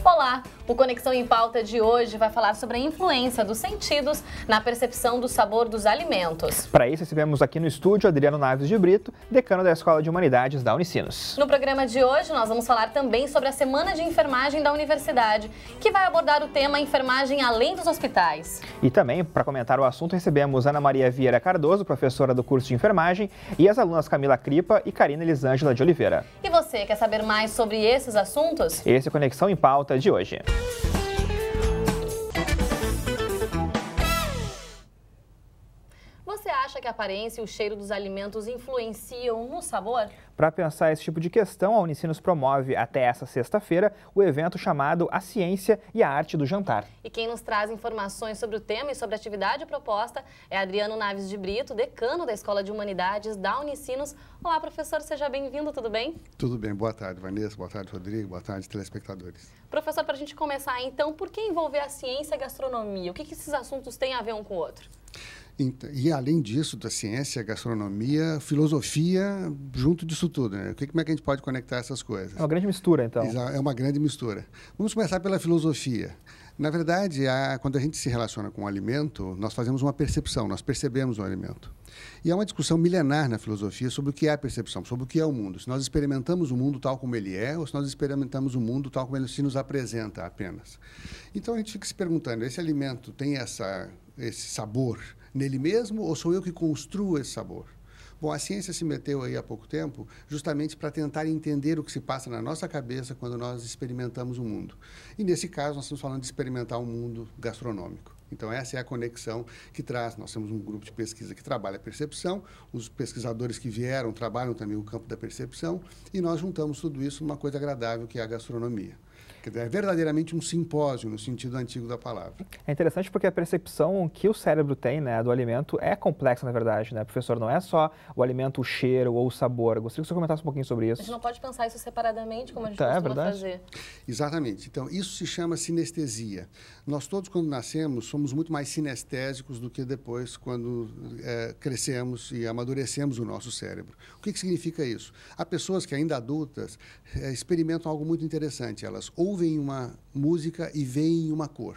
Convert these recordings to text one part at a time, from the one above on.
Olá! O Conexão em Pauta de hoje vai falar sobre a influência dos sentidos na percepção do sabor dos alimentos. Para isso, recebemos aqui no estúdio Adriano Naves de Brito, decano da Escola de Humanidades da Unicinos. No programa de hoje, nós vamos falar também sobre a Semana de Enfermagem da Universidade, que vai abordar o tema Enfermagem além dos hospitais. E também, para comentar o assunto, recebemos Ana Maria Vieira Cardoso, professora do curso de enfermagem, e as alunas Camila Cripa e Karina Elisângela de Oliveira. E você, quer saber mais sobre esses assuntos? Esse é o Conexão em Pauta de hoje. Você acha que a aparência e o cheiro dos alimentos influenciam no sabor? Para pensar esse tipo de questão, a Unicinos promove até essa sexta-feira o evento chamado A Ciência e a Arte do Jantar. E quem nos traz informações sobre o tema e sobre a atividade proposta é Adriano Naves de Brito, decano da Escola de Humanidades da Unicinos. Olá, professor, seja bem-vindo, tudo bem? Tudo bem, boa tarde, Vanessa, boa tarde, Rodrigo, boa tarde, telespectadores. Professor, para a gente começar então, por que envolver a ciência e a gastronomia? O que esses assuntos têm a ver um com o outro? E além disso, da ciência, gastronomia, filosofia, junto disso tudo, né? Como é que a gente pode conectar essas coisas? É uma grande mistura, então. É uma grande mistura. Vamos começar pela filosofia. Na verdade, quando a gente se relaciona com o alimento, nós fazemos uma percepção, nós percebemos o alimento. E há uma discussão milenar na filosofia sobre o que é a percepção, sobre o que é o mundo. Se nós experimentamos o mundo tal como ele é, ou se nós experimentamos o mundo tal como ele se nos apresenta apenas. Então, a gente fica se perguntando, esse alimento tem esse sabor nele mesmo, ou sou eu que construo esse sabor? Bom, a ciência se meteu aí há pouco tempo justamente para tentar entender o que se passa na nossa cabeça quando nós experimentamos o mundo. E nesse caso, nós estamos falando de experimentar um mundo gastronômico. Então, essa é a conexão que traz. Nós temos um grupo de pesquisa que trabalha a percepção, os pesquisadores que vieram trabalham também o campo da percepção, e nós juntamos tudo isso numa coisa agradável que é a gastronomia. É verdadeiramente um simpósio, no sentido antigo da palavra. É interessante porque a percepção que o cérebro tem, né, do alimento é complexa, na verdade, né, professor? Não é só o alimento, o cheiro ou o sabor. Eu gostaria que você comentasse um pouquinho sobre isso. A gente não pode pensar isso separadamente, como a gente costuma fazer. Exatamente. Então, isso se chama sinestesia. Nós todos, quando nascemos, somos muito mais sinestésicos do que depois, quando crescemos e amadurecemos o nosso cérebro. O que significa isso? Há pessoas que, ainda adultas, experimentam algo muito interessante. Elas ouvem uma música e veem uma cor.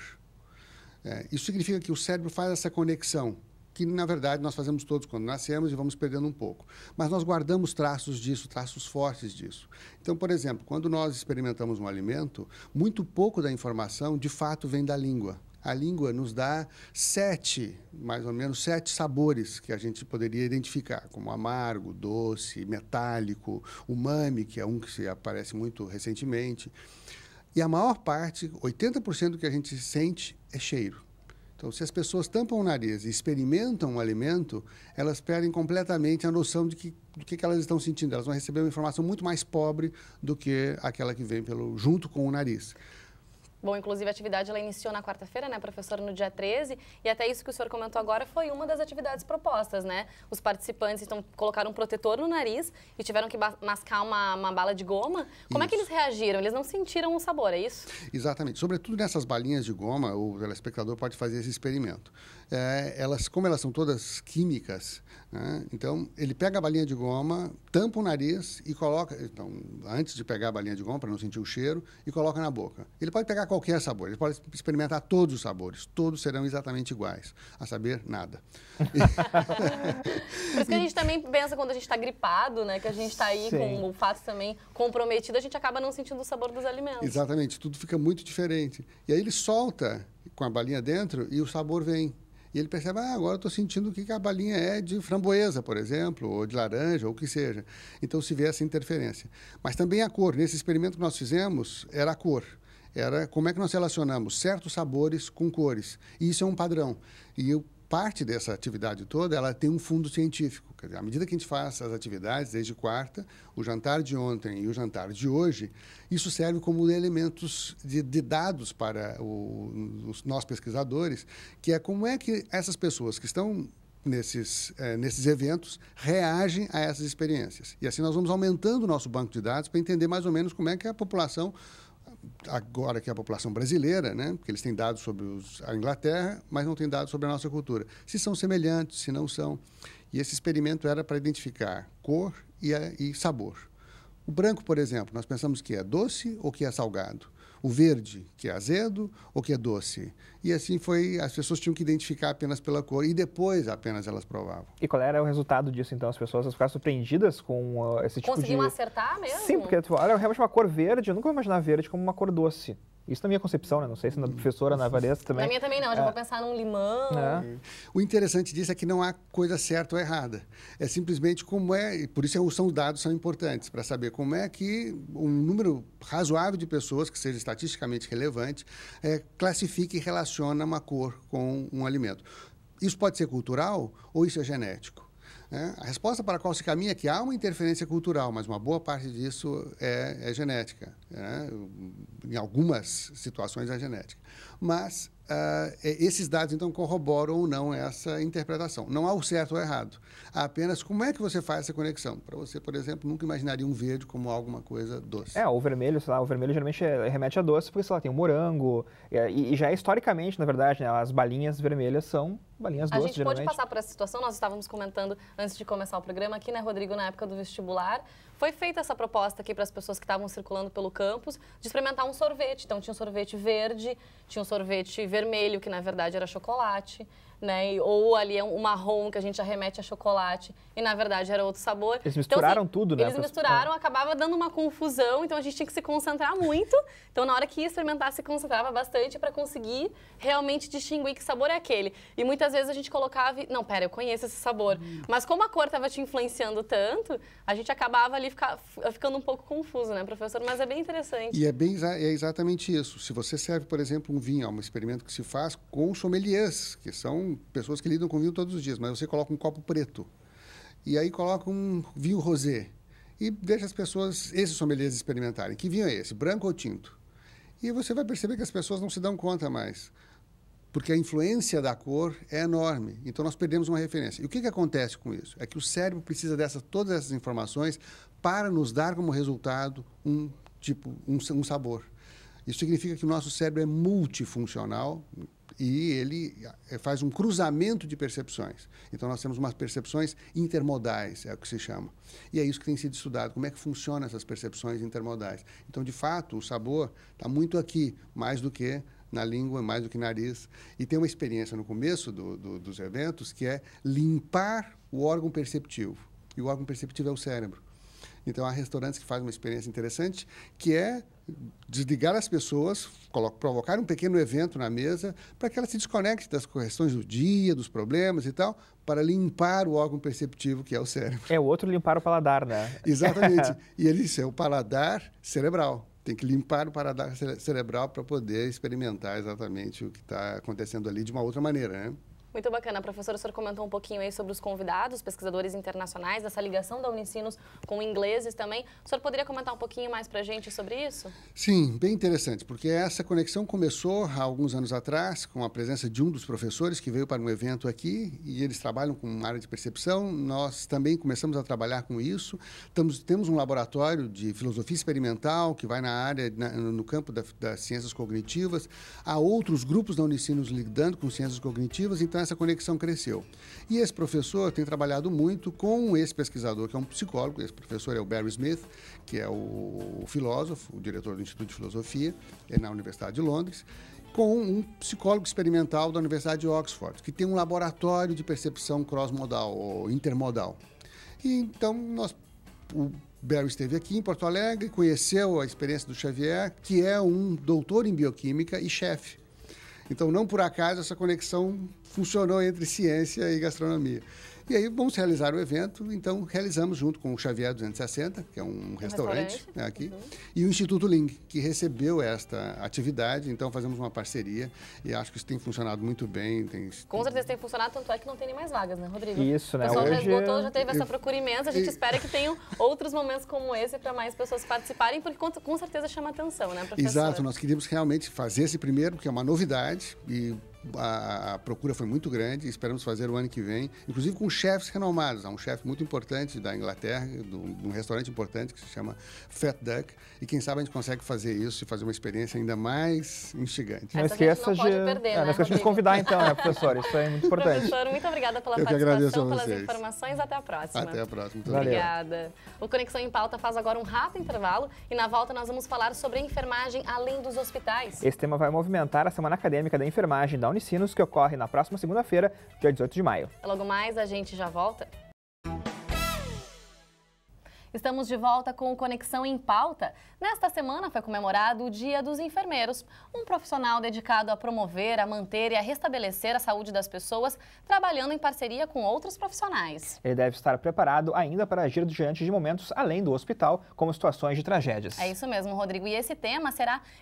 Isso significa que o cérebro faz essa conexão, que, na verdade, nós fazemos todos quando nascemos e vamos perdendo um pouco. Mas nós guardamos traços disso, traços fortes disso. Então, por exemplo, quando nós experimentamos um alimento, muito pouco da informação, de fato, vem da língua. A língua nos dá mais ou menos sete sabores que a gente poderia identificar, como amargo, doce, metálico, umami, que é um que se aparece muito recentemente. E a maior parte, 80% do que a gente sente é cheiro. Então, se as pessoas tampam o nariz e experimentam um alimento, elas perdem completamente a noção do que elas estão sentindo. Elas vão receber uma informação muito mais pobre do que aquela que vem junto com o nariz. Bom, inclusive a atividade ela iniciou na quarta-feira, né, professora, no dia 13, e até isso que o senhor comentou agora foi uma das atividades propostas, né? Os participantes então colocaram um protetor no nariz e tiveram que mascar uma bala de goma. Como é que eles reagiram? Eles não sentiram o sabor, é isso? Exatamente. Sobretudo nessas balinhas de goma, o telespectador pode fazer esse experimento. Como elas são todas químicas, né? Então ele pega a balinha de goma, tampa o nariz e coloca, então, antes de pegar a balinha de goma, para não sentir o cheiro, e coloca na boca. Ele pode pegar qualquer sabor, ele pode experimentar todos os sabores, todos serão exatamente iguais, a saber, nada. Por isso que a gente também pensa quando a gente está gripado, né, que a gente está aí com o olfato também comprometido, a gente acaba não sentindo o sabor dos alimentos. Exatamente, tudo fica muito diferente. E aí ele solta com a balinha dentro e o sabor vem. E ele percebe, agora eu estou sentindo que a balinha é de framboesa, por exemplo, ou de laranja, ou o que seja. Então se vê essa interferência. Mas também a cor. Nesse experimento que nós fizemos, era a cor. Era como é que nós relacionamos certos sabores com cores. E isso é um padrão. E parte dessa atividade toda, ela tem um fundo científico. Quer dizer, à medida que a gente faz as atividades, desde quarta, o jantar de ontem e o jantar de hoje, isso serve como elementos de dados para nós pesquisadores, que é como é que essas pessoas que estão nesses eventos reagem a essas experiências. E assim nós vamos aumentando o nosso banco de dados para entender mais ou menos como é que a população, agora que é a população brasileira, né, porque eles têm dados sobre a Inglaterra, mas não têm dados sobre a nossa cultura. Se são semelhantes, se não são. E esse experimento era para identificar cor e sabor. O branco, por exemplo, nós pensamos que é doce ou que é salgado. O verde, que é azedo ou que é doce. E assim foi, as pessoas tinham que identificar apenas pela cor e depois apenas elas provavam. E qual era o resultado disso, então? As pessoas ficaram surpreendidas com esse tipo de... Conseguiam acertar mesmo? Sim, porque olha, realmente uma cor verde, eu nunca vou imaginar verde como uma cor doce. Isso na minha concepção, né? Não sei se na professora, na Vanessa também. Na minha também não, eu já vou pensar num limão. O interessante disso é que não há coisa certa ou errada. É simplesmente como é, e por isso os dados são importantes, para saber como é que um número razoável de pessoas, que seja estatisticamente relevante, classifica e relaciona uma cor com um alimento. Isso pode ser cultural ou isso é genético? A resposta para a qual se caminha é que há uma interferência cultural, mas uma boa parte disso é genética. Em algumas situações é genética. Mas esses dados, então, corroboram ou não essa interpretação. Não há o certo ou errado. Há apenas como é que você faz essa conexão. Para você, por exemplo, nunca imaginaria um verde como alguma coisa doce. O vermelho, sei lá, o vermelho geralmente remete a doce, porque, sei lá, tem um morango. E já historicamente, na verdade, né, as balinhas vermelhas são balinhas doces, geralmente. A gente pode passar por essa situação, nós estávamos comentando antes de começar o programa aqui, né, Rodrigo, na época do vestibular, foi feita essa proposta aqui para as pessoas que estavam circulando pelo campus de experimentar um sorvete. Então, tinha um sorvete verde, tinha um sorvete vermelho, que na verdade era chocolate, né? Ou ali um marrom, que a gente arremete a chocolate, e na verdade era outro sabor. Eles misturaram então, tudo, né? Eles misturaram, acabava dando uma confusão, então a gente tinha que se concentrar muito. Então, na hora que ia experimentar, se concentrava bastante para conseguir realmente distinguir que sabor é aquele. E muitas vezes a gente colocava, não, pera, eu conheço esse sabor. Mas como a cor estava te influenciando tanto, a gente acabava ali ficando um pouco confuso, né, professor? Mas é bem interessante. E é exatamente isso. Se você serve, por exemplo, um vinho, é um experimento que se faz com sommeliers, que são pessoas que lidam com vinho todos os dias, mas você coloca um copo preto e aí coloca um vinho rosé e deixa as pessoas, esses sommeliers, experimentarem. Que vinho é esse, branco ou tinto? E você vai perceber que as pessoas não se dão conta mais, porque a influência da cor é enorme. Então, nós perdemos uma referência. E o que acontece com isso? É que o cérebro precisa todas essas informações para nos dar como resultado um sabor. Isso significa que o nosso cérebro é multifuncional e ele faz um cruzamento de percepções. Então, nós temos umas percepções intermodais, é o que se chama. E é isso que tem sido estudado, como é que funcionam essas percepções intermodais. Então, de fato, o sabor está muito aqui, mais do que na língua, mais do que no nariz. E tem uma experiência no começo dos eventos que é limpar o órgão perceptivo. E o órgão perceptivo é o cérebro. Então, há restaurantes que fazem uma experiência interessante, que é desligar as pessoas, provocar um pequeno evento na mesa, para que elas se desconectem das questões do dia, dos problemas e tal, para limpar o órgão perceptivo, que é o cérebro. O outro limpar o paladar, né? Exatamente. E ele disse, é o paladar cerebral. Tem que limpar o paladar cerebral para poder experimentar exatamente o que está acontecendo ali de uma outra maneira, né? Muito bacana. Professor, o senhor comentou um pouquinho aí sobre os convidados, pesquisadores internacionais, essa ligação da Unicinos com ingleses também. O senhor poderia comentar um pouquinho mais para a gente sobre isso? Sim, bem interessante, porque essa conexão começou há alguns anos atrás, com a presença de um dos professores que veio para um evento aqui, e eles trabalham com uma área de percepção. Nós também começamos a trabalhar com isso. Temos um laboratório de filosofia experimental que vai na área, no campo das ciências cognitivas. Há outros grupos da Unicinos lidando com ciências cognitivas, então essa conexão cresceu. E esse professor tem trabalhado muito com esse pesquisador, que é um psicólogo. Esse professor é o Barry Smith, que é o filósofo, o diretor do Instituto de Filosofia, na Universidade de Londres, com um psicólogo experimental da Universidade de Oxford, que tem um laboratório de percepção cross-modal, ou intermodal. E então, o Barry esteve aqui em Porto Alegre, conheceu a experiência do Xavier, que é um doutor em bioquímica e chefe. Então, não por acaso, essa conexão funcionou entre ciência e gastronomia. E aí, vamos realizar o evento. Então, realizamos junto com o Xavier 260, que é um restaurante aqui, e o Instituto Ling, que recebeu esta atividade. Então, fazemos uma parceria e acho que isso tem funcionado muito bem. Com certeza tem funcionado, tanto é que não tem nem mais vagas, né, Rodrigo? Isso, né? O pessoal já esgotou, já teve essa procura imensa. A gente espera que tenham outros momentos como esse para mais pessoas participarem, porque com certeza chama atenção, né, professor? Exato. Nós queríamos realmente fazer esse primeiro, que é uma novidade, e a procura foi muito grande, esperamos fazer o ano que vem, inclusive com chefes renomados. Há um chefe muito importante da Inglaterra, de um restaurante importante que se chama Fat Duck, e quem sabe a gente consegue fazer isso e fazer uma experiência ainda mais instigante. Não esqueça de nos convidar então, né, professor? Isso é muito importante. Professor, muito obrigada pela participação, pelas informações. Até a próxima. Até a próxima. Muito obrigada. O Conexão em Pauta faz agora um rápido intervalo e na volta nós vamos falar sobre a enfermagem além dos hospitais. Esse tema vai movimentar a Semana Acadêmica da Enfermagem da Unicinos, que ocorre na próxima segunda-feira, dia 18 de maio. Logo mais, a gente já volta. Estamos de volta com o Conexão em Pauta. Nesta semana foi comemorado o Dia dos Enfermeiros, um profissional dedicado a promover, a manter e a restabelecer a saúde das pessoas, trabalhando em parceria com outros profissionais. Ele deve estar preparado ainda para agir diante de momentos além do hospital, como situações de tragédias. É isso mesmo, Rodrigo. E esse tema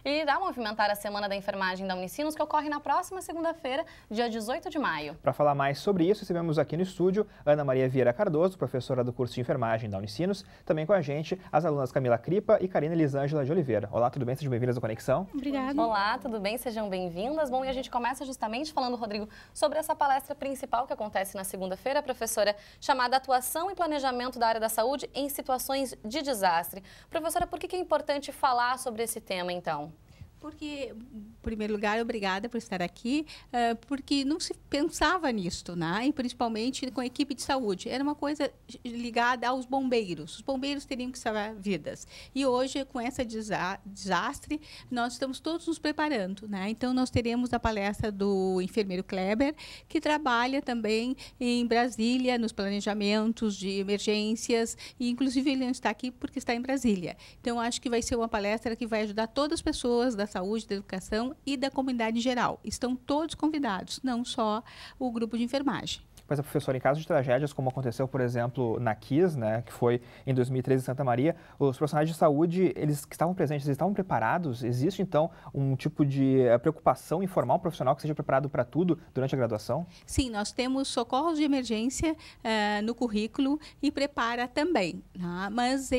irá movimentar a Semana da Enfermagem da Unicinos, que ocorre na próxima segunda-feira, dia 18 de maio. Para falar mais sobre isso, recebemos aqui no estúdio Ana Maria Vieira Cardoso, professora do curso de enfermagem da Unicinos. Também com a gente, as alunas Camila Cripa e Karina Elisângela de Oliveira. Olá, tudo bem? Sejam bem-vindas ao Conexão. Obrigada. Olá, tudo bem? Sejam bem-vindas. Bom, e a gente começa justamente falando, Rodrigo, sobre essa palestra principal que acontece na segunda-feira, professora, chamada Atuação e Planejamento da Área da Saúde em Situações de Desastre. Professora, por que é importante falar sobre esse tema, então? Porque, em primeiro lugar, obrigada por estar aqui, porque não se pensava nisto, né? E principalmente com a equipe de saúde. Era uma coisa ligada aos bombeiros. Os bombeiros teriam que salvar vidas. E hoje, com esse desastre, nós estamos todos nos preparando, né? Então, nós teremos a palestra do enfermeiro Kleber, que trabalha também em Brasília, nos planejamentos de emergências, e inclusive ele não está aqui porque está em Brasília. Então, acho que vai ser uma palestra que vai ajudar todas as pessoas da saúde, da educação e da comunidade em geral. Estão todos convidados, não só o grupo de enfermagem. Mas, professora, em casos de tragédias, como aconteceu, por exemplo, na KISS, né, que foi em 2013 em Santa Maria, os profissionais de saúde, eles que estavam presentes, eles estavam preparados? Existe, então, um tipo de preocupação em formar um profissional que seja preparado para tudo durante a graduação? Sim, nós temos socorros de emergência no currículo e prepara também. Né? Mas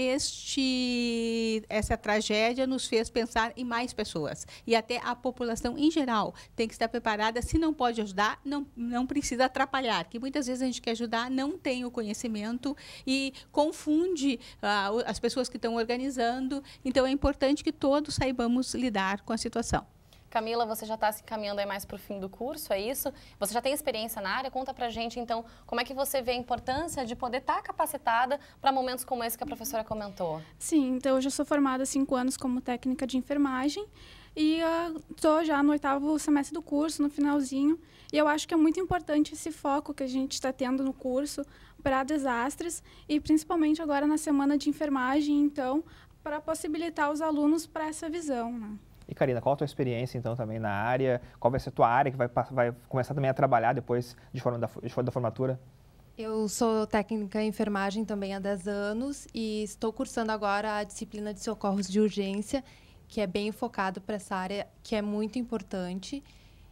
essa tragédia nos fez pensar em mais pessoas. E até a população em geral tem que estar preparada. Se não pode ajudar, não precisa atrapalhar. Que muitas vezes a gente quer ajudar, não tem o conhecimento e confunde as pessoas que estão organizando. Então, é importante que todos saibamos lidar com a situação. Camila, você já está se encaminhando aí mais para o fim do curso, é isso? Você já tem experiência na área? Conta pra gente, então, como é que você vê a importância de poder estar capacitada para momentos como esse que a professora comentou? Sim, então eu já sou formada há 5 anos como técnica de enfermagem e estou já no 8º semestre do curso, no finalzinho. E eu acho que é muito importante esse foco que a gente está tendo no curso para desastres e principalmente agora na semana de enfermagem, então, para possibilitar os alunos para essa visão, né? E, Karina, qual a tua experiência, então, também na área? Qual vai ser a tua área que vai começar também a trabalhar depois de fora da formatura? Eu sou técnica em enfermagem também há 10 anos e estou cursando agora a disciplina de socorros de urgência, que é bem focado para essa área, que é muito importante.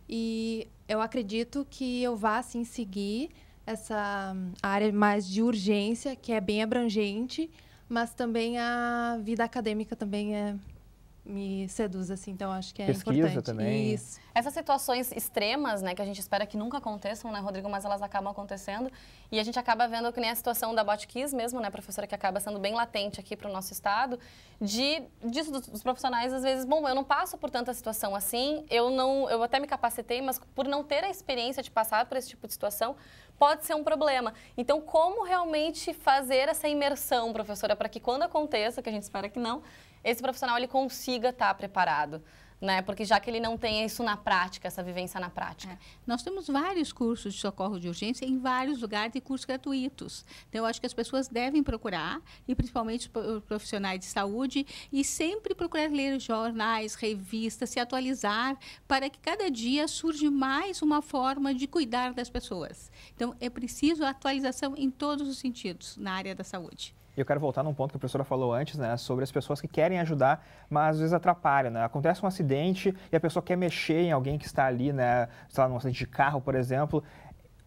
E eu acredito que eu vá, assim, seguir essa área mais de urgência, que é bem abrangente, mas também a vida acadêmica também me seduz, assim, então acho que é Pesquisa importante. Também. Isso. Essas situações extremas, né, que a gente espera que nunca aconteçam, né, Rodrigo, mas elas acabam acontecendo e a gente acaba vendo que nem a situação da Botkiss mesmo, né, professora, que acaba sendo bem latente aqui para o nosso estado, dos profissionais, às vezes, bom, eu não passo por tanta situação assim, eu até me capacitei, mas por não ter a experiência de passar por esse tipo de situação, pode ser um problema. Então, como realmente fazer essa imersão, professora, para que quando aconteça, que a gente espera que não, esse profissional ele consiga estar preparado, né? Porque já que ele não tem isso na prática, essa vivência na prática. Nós temos vários cursos de socorro de urgência em vários lugares e cursos gratuitos. Então, eu acho que as pessoas devem procurar, e principalmente os profissionais de saúde, e sempre procurar ler jornais, revistas, se atualizar, para que cada dia surja mais uma forma de cuidar das pessoas. Então, é preciso atualização em todos os sentidos na área da saúde. E eu quero voltar num ponto que a professora falou antes, né, sobre as pessoas que querem ajudar, mas às vezes atrapalham, né? Acontece um acidente e a pessoa quer mexer em alguém que está ali, né, sei lá, num acidente de carro, por exemplo.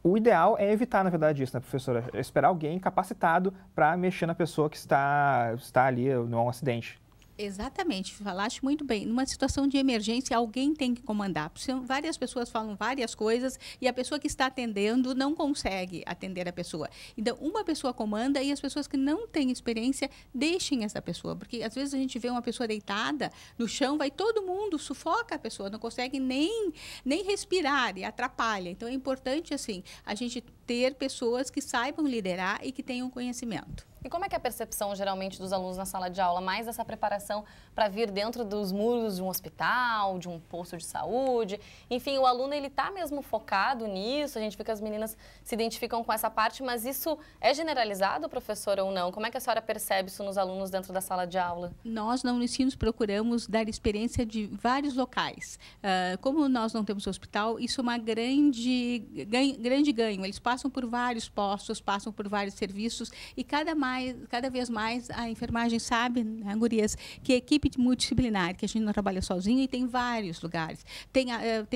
O ideal é evitar, na verdade, isso, né, professora? Esperar alguém capacitado para mexer na pessoa que está ali num acidente. Exatamente, falaste muito bem. Numa situação de emergência, alguém tem que comandar. Várias pessoas falam várias coisas e a pessoa que está atendendo não consegue atender a pessoa. Então, uma pessoa comanda e as pessoas que não têm experiência deixem essa pessoa. Porque, às vezes, a gente vê uma pessoa deitada no chão, vai todo mundo, sufoca a pessoa, não consegue nem respirar e atrapalha. Então, é importante, assim, a gente ter pessoas que saibam liderar e que tenham conhecimento. E como é que é a percepção, geralmente, dos alunos na sala de aula? Mais essa preparação para vir dentro dos muros de um hospital, de um posto de saúde? Enfim, o aluno, ele está mesmo focado nisso? A gente vê que as meninas se identificam com essa parte, mas isso é generalizado, professora, ou não? Como é que a senhora percebe isso nos alunos dentro da sala de aula? Nós, na Unicinos, procuramos dar experiência de vários locais. Como nós não temos hospital, isso é uma grande ganho. Eles passam por vários postos, passam por vários serviços e cada vez mais a enfermagem sabe, né, gurias, que é equipe multidisciplinar, que a gente não trabalha sozinho e tem vários lugares. Tem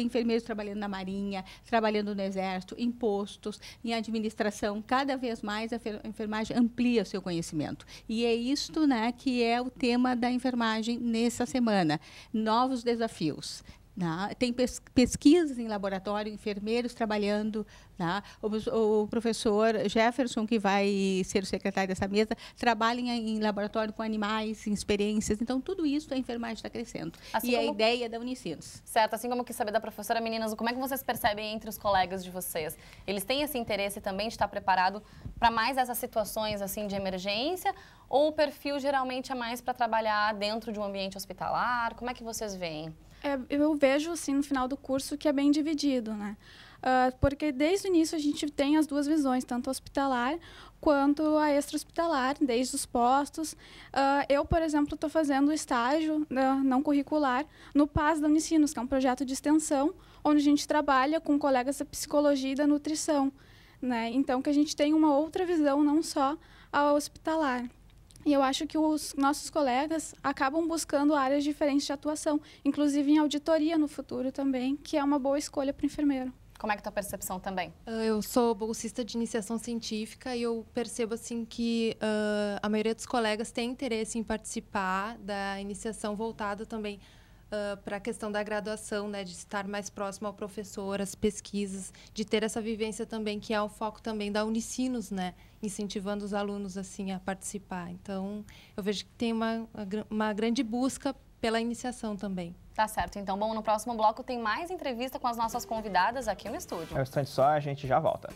enfermeiros trabalhando na Marinha, trabalhando no Exército, em postos, em administração. Cada vez mais a enfermagem amplia o seu conhecimento. E é isto, né, que é o tema da enfermagem nessa semana. Novos desafios. Tem pesquisas em laboratório, enfermeiros trabalhando. O professor Jefferson, que vai ser o secretário dessa mesa, trabalha em laboratório com animais, em experiências. Então, tudo isso a enfermagem está crescendo. Assim, e a ideia da Unicinos. Certo. Assim como eu quis saber da professora, meninas, como é que vocês percebem entre os colegas de vocês? Eles têm esse interesse também de estar preparado para mais essas situações assim de emergência? Ou o perfil geralmente é mais para trabalhar dentro de um ambiente hospitalar? Como é que vocês veem? Eu vejo, assim, no final do curso que é bem dividido, né? Porque desde o início a gente tem as duas visões, tanto a hospitalar quanto a extra-hospitalar, desde os postos. Eu, por exemplo, estou fazendo estágio não curricular no PAS da Unicinos, que é um projeto de extensão, onde a gente trabalha com colegas da psicologia e da nutrição, né? Então, que a gente tem uma outra visão, não só a hospitalar. E eu acho que os nossos colegas acabam buscando áreas diferentes de atuação, inclusive em auditoria no futuro também, que é uma boa escolha para o enfermeiro. Como é que é a tua percepção também? Eu sou bolsista de iniciação científica e eu percebo assim que a maioria dos colegas tem interesse em participar da iniciação voltada também para a questão da graduação, né, de estar mais próximo ao professor, às pesquisas, de ter essa vivência também, que é o foco também da Unicinos, né, incentivando os alunos assim a participar. Então, eu vejo que tem uma grande busca pela iniciação também. Tá certo. Então, bom, no próximo bloco tem mais entrevista com as nossas convidadas aqui no estúdio. É um instante só, a gente já volta.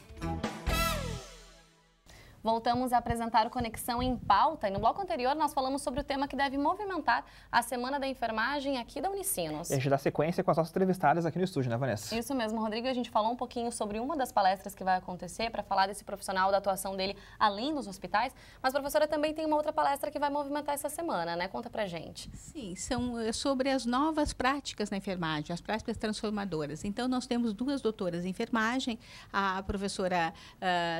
Voltamos a apresentar o Conexão em Pauta. E no bloco anterior nós falamos sobre o tema que deve movimentar a Semana da Enfermagem aqui da Unicinos. E a gente dá sequência com as nossas entrevistadas aqui no estúdio, né, Vanessa? Isso mesmo, Rodrigo. A gente falou um pouquinho sobre uma das palestras que vai acontecer para falar desse profissional, da atuação dele além dos hospitais. Mas, professora, também tem uma outra palestra que vai movimentar essa semana, né? Conta pra gente. Sim, são sobre as novas práticas na enfermagem, as práticas transformadoras. Então, nós temos duas doutoras em enfermagem, a professora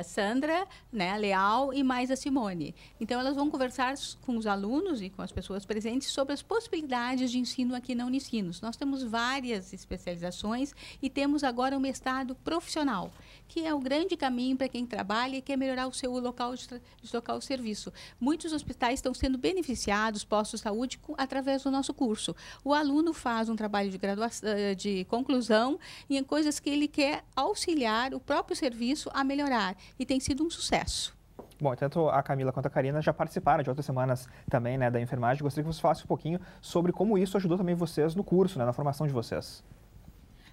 Sandra, né, Leal, e mais a Simone. Então, elas vão conversar com os alunos e com as pessoas presentes sobre as possibilidades de ensino aqui na Unicinos. Nós temos várias especializações e temos agora o mestrado profissional, que é o grande caminho para quem trabalha e quer melhorar o seu local de deslocar o serviço. Muitos hospitais estão sendo beneficiados, postos de saúde, através do nosso curso. O aluno faz um trabalho de graduação, de conclusão, em coisas que ele quer auxiliar o próprio serviço a melhorar. E tem sido um sucesso. Bom, tanto a Camila quanto a Karina já participaram de outras semanas também, né, da enfermagem. Gostaria que você falasse um pouquinho sobre como isso ajudou também vocês no curso, né, na formação de vocês.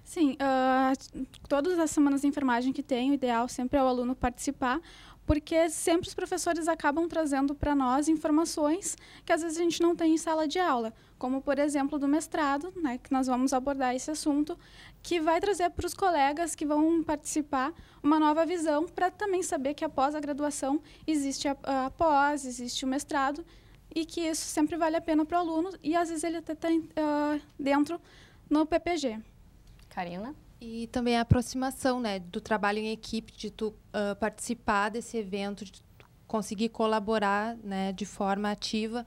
Sim, todas as semanas de enfermagem que tem, o ideal sempre é o aluno participar, porque sempre os professores acabam trazendo para nós informações que às vezes a gente não tem em sala de aula, como, por exemplo, do mestrado, né, que nós vamos abordar esse assunto, que vai trazer para os colegas que vão participar uma nova visão para também saber que após a graduação existe a pós, existe o mestrado e que isso sempre vale a pena para o aluno e às vezes ele até está dentro no PPG. Karina? E também a aproximação, né, do trabalho em equipe, de tu participar desse evento, de tu conseguir colaborar, né, de forma ativa,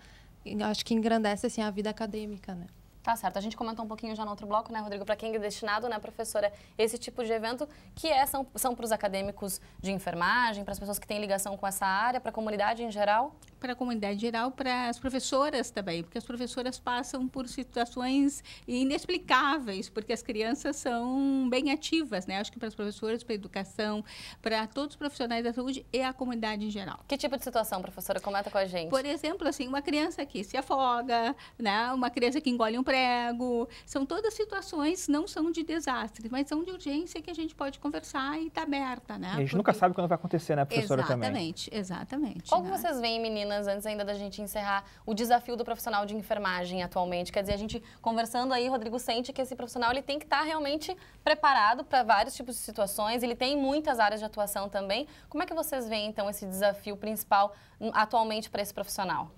acho que engrandece assim, a vida acadêmica, né? Tá certo. A gente comentou um pouquinho já no outro bloco, né, Rodrigo, para quem é destinado, né, professora, esse tipo de evento que são para os acadêmicos de enfermagem, para as pessoas que têm ligação com essa área, para a comunidade em geral? Para a comunidade geral, para as professoras também, porque as professoras passam por situações inexplicáveis, porque as crianças são bem ativas, né? Acho que para as professoras, para a educação, para todos os profissionais da saúde e a comunidade em geral. Que tipo de situação, professora? Comenta com a gente. Por exemplo, assim, uma criança que se afoga, né? Uma criança que engole um prego, são todas situações, não são de desastre, mas são de urgência que a gente pode conversar e está aberta, né? E a gente nunca sabe quando vai acontecer, né, professora, também? Exatamente. Qual que vocês veem, meninas, antes ainda da gente encerrar, o desafio do profissional de enfermagem atualmente? Quer dizer, a gente conversando aí, Rodrigo sente que esse profissional ele tem que estar realmente preparado para vários tipos de situações, ele tem muitas áreas de atuação também. Como é que vocês veem, então, esse desafio principal atualmente para esse profissional?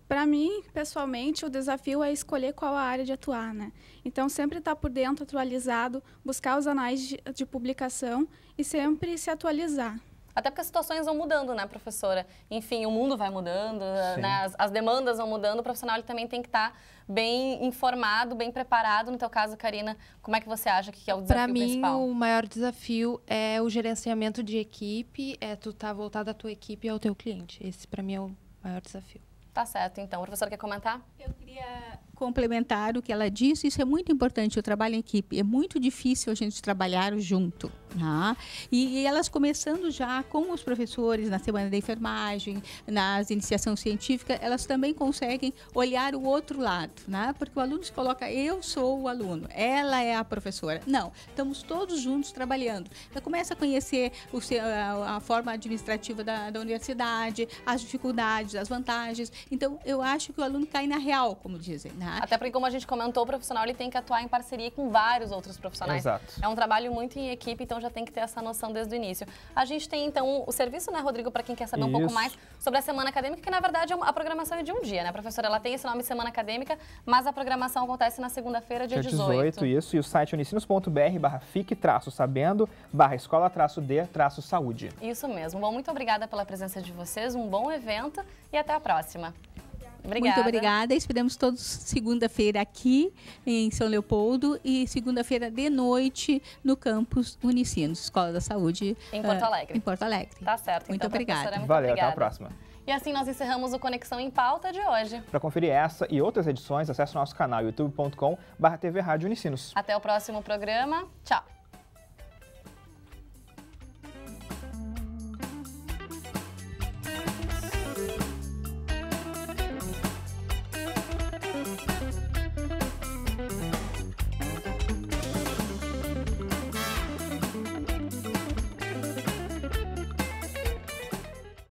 Para mim, pessoalmente, o desafio é escolher qual a área de atuar, né? Então, sempre estar por dentro, atualizado, buscar os anais de publicação e sempre se atualizar. Até porque as situações vão mudando, né, professora? Enfim, o mundo vai mudando, né? As demandas vão mudando, o profissional ele também tem que estar bem informado, bem preparado. No teu caso, Karina, como é que você acha que é o desafio principal? Para mim, o maior desafio é o gerenciamento de equipe, é tu estar voltado à tua equipe e ao teu cliente. Esse, para mim, é o maior desafio. Tá certo, então. A professora quer comentar? Eu queria complementar o que ela disse, isso é muito importante, o trabalho em equipe. É muito difícil a gente trabalhar junto. Tá? E elas começando já com os professores na Semana da Enfermagem, nas iniciação científica, elas também conseguem olhar o outro lado, né? Porque o aluno se coloca, eu sou o aluno, ela é a professora. Não, estamos todos juntos trabalhando. Então, começa a conhecer a forma administrativa da universidade, as dificuldades, as vantagens. Então, eu acho que o aluno cai na real, como dizem. Né? Até porque, como a gente comentou, o profissional ele tem que atuar em parceria com vários outros profissionais. Exato. É um trabalho muito em equipe, então já tem que ter essa noção desde o início. A gente tem, então, o serviço, né, Rodrigo, para quem quer saber um pouco mais sobre a Semana Acadêmica, que, na verdade, a programação é de um dia, né, professora? Ela tem esse nome Semana Acadêmica, mas a programação acontece na segunda-feira, dia 18. Isso, e o site unicinos.br/fique-sabendo/escola-d-saúde. Isso mesmo. Bom, muito obrigada pela presença de vocês, um bom evento e até a próxima. Obrigada. Muito obrigada. Esperamos todos segunda-feira aqui em São Leopoldo e segunda-feira de noite no campus Unicinos, Escola da Saúde. Em Porto Alegre. Em Porto Alegre. Tá certo. Muito obrigada. Valeu, obrigada. até a próxima. E assim nós encerramos o Conexão em Pauta de hoje. Para conferir essa e outras edições, acesse o nosso canal youtube.com/TV Rádio Unicinos. Até o próximo programa. Tchau.